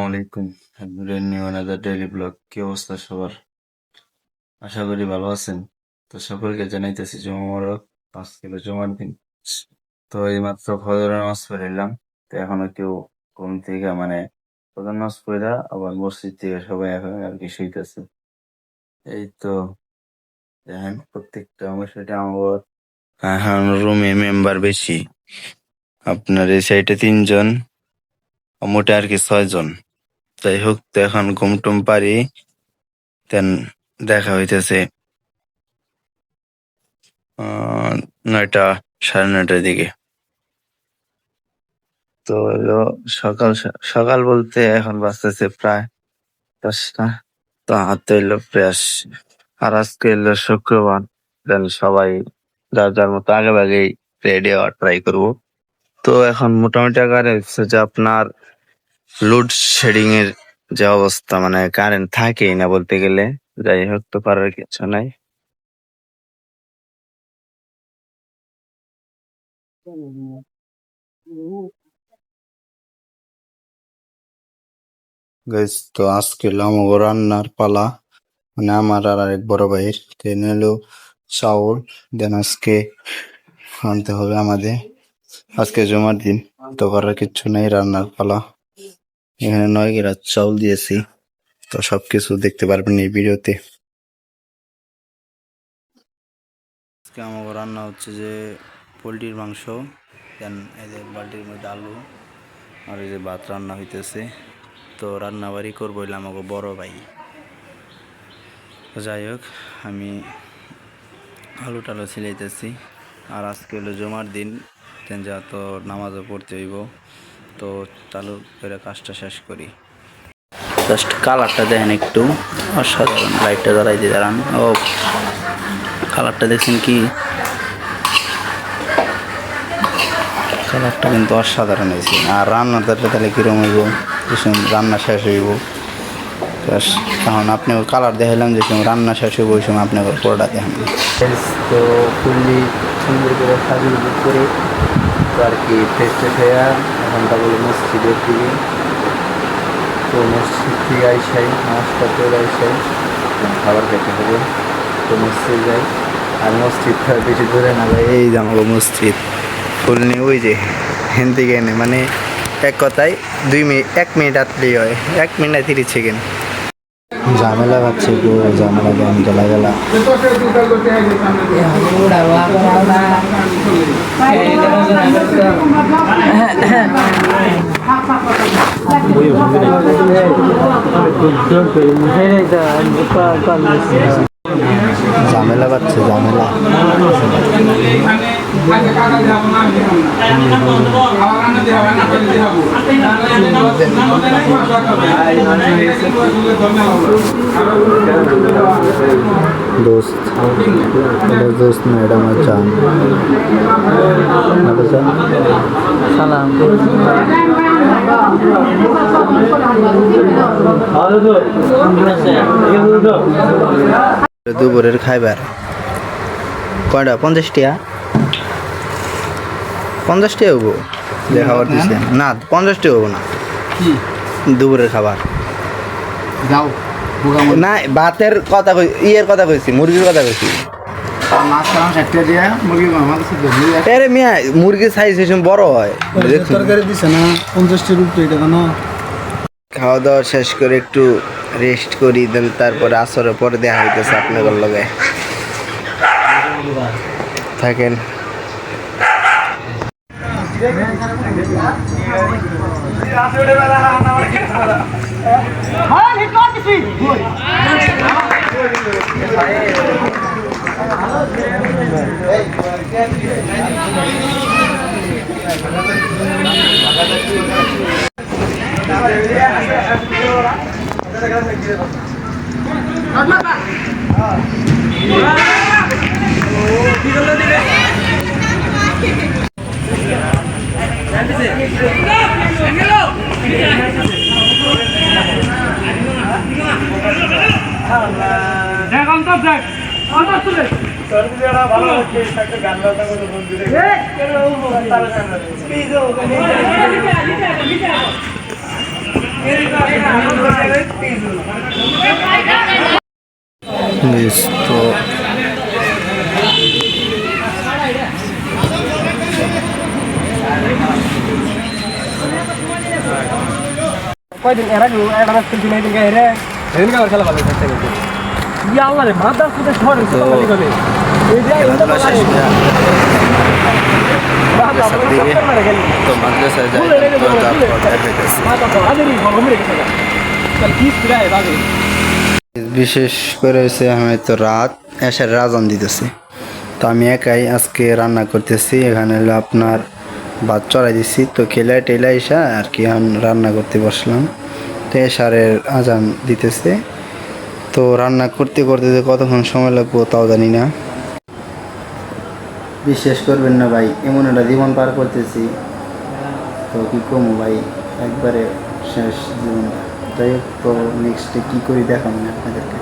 আলাইকুম। New another daily blog. কি অবস্থা সবার? আশা করি ভালো আছেন। তো সকলকে জানাইতেছি জুমা মোবারক। আজকে হলো জুমার দিন। তো এইমাত্র ফজরের নামাজ পড়ে এলাম। তো এখনো কেউ ঘুম থেকে ফজর নামাজ পড়া আবার মসজিদ থেকে সবাই এখন আর কি শুইতেছে। এই তো দেখেন প্রত্যেকটা সেটা আমার এখন রুমে মেম্বার বেশি। আপনার এই সাইডে 3 জন, মোটে আর কি 6 জন। যাই হোক, তো এখন ঘুম টুম পারি দেন দেখা হইতেছে 9টা, 9:30টার দিকে। তো হলো সকাল সকাল বলতে এখন বাজতেছে প্রায় 10টা। তো হাতে হইলো ফ্রেশ। আর আজকে হইলো শুক্রবার, দেন সবাই যার যার মতো আগে আগেই রেডি হওয়ার ট্রাই করবো। তো এখন মোটামুটি আকারে হচ্ছে যে আপনার লোড শেডিং এর যে অবস্থা, কারেন্ট থাকেই না বলতে গেলে। যাই হোক, তো পারার কিছু নাই। গাইস, তো আজকে হলো আমাগো রান্নার পালা। আমার আর আরেক বড় ভাইয়ের ট্রেন হলো চাউল। দেন আজকে আনতে হবে আমাদের। আজকে জুমার দিন, তো করার কিচ্ছু নেই, রান্নার পালা। এখানে 9 গ্রাম চাউল দিয়েছি। তো সবকিছু দেখতে পারবেন এই ভিডিওতে। আজকে আমাকে রান্না হচ্ছে যে পোলট্রির মাংস, দেন এই যে বালতির মধ্যে আলু, আর এই যে ভাত রান্না হইতেছে। তো রান্নাবাড়ি করবো হইলে আমাকে বড় ভাই। যাই হোক, আমি আলু টালু ছিলাইতেছি। আর আজকে হলো জুমার দিন, যা তো নামাজও পড়তে হইব। তো চালু করে কাজটা শেষ করি। জাস্ট কালারটা দেখেন একটু অসাধারণ। লাইটটা জ্বালাই দিয়ে দাঁড়ান। ও কালারটা দেখছেন কি? কালারটা কিন্তু অসাধারণ হয়েছে। আর রান্নাটা তাহলে কীরকম হইব, রান্না শেষ হইব। এখন আপনি কালার দেখাইলাম, যে সময় রান্না শেষ হইব ওই সময় আপনাকে পুরোটা দেখান। তো ফুললি সুন্দর করে সাজিয়ে বুক করে তো আর কি ফ্রেশ ট্রেশ হয়ে এখনটা বলে মসজিদের দিকে। তো মসজিদ থেকে আইসাই নামাজটা করে আইসাই খাবার খেতে হবে। তো মসজিদ যাই। আর মসজিদটা বেশি দূরে না ভাই, এই যে আমাকে মসজিদ ফুলনি ওই যে হেন থেকে এনে, এক কথায় 1 মিনিট আসলেই হয়। 1 মিনিট 30 সেকেন্ড। ঝামেলা পাচ্ছে গো, ঝামেলা কেমন গেলা গেলা। ঝামেলা পাচ্ছে, ঝামেলা। दोस्त दोस्त मैडम जान সালাম। দুপুরের খাইবার কয়টা? 50 টাকা। 50 টাকা হবো যে খাবার দিচ্ছে না? 50 টাকা হবো না দুপুরের খাবার। না, ভাতের কথা ইয়ের কথা কইছি, মুরগির কথা কইছি। মুরগির সাইজ বড় হয়। খাওয়া দাওয়া শেষ করে একটু রেস্ট করি, দেন তারপরে আসরের পরে দেখা হইতেছে আপনাদের লগে। থাকেন। ভালো বেশ তো কয়দিন এর আগে একটা ম্যাচ খেলছি না এদিন গায়ে রে এদিন আমার খেলা ভালো থাকতে গেছে ইয়া আল্লাহ রে মাদার ফুটে শহর তো সুপার লিগ এই যে খেলাধুলা শেষ করে মাদ্রাসার দিকে তো মাদ্রাসায় যাই তো তারপর দেখাইতেছি। বিশেষ করে হচ্ছে আমি তো রাত এসে রাজান দিতেছি, তো আমি একাই আজকে রান্না করতেছি। এখানে হলো আপনার ভাত চড়াই দিচ্ছি, তো খেলা টেলা এসা আর কি এখন রান্না করতে বসলাম। তো এশারের আজান দিতেছে, তো রান্না করতে করতে যে কতক্ষণ সময় লাগবো তাও জানি না। বিশ্বাস করবেন না ভাই, এমন একটা জীবন পার করতেছি, তো কি কমু ভাই, একবারে শেষ জীবনটা। যাই হোক, তো নেক্সটে কী করি দেখাবো না আপনাদেরকে।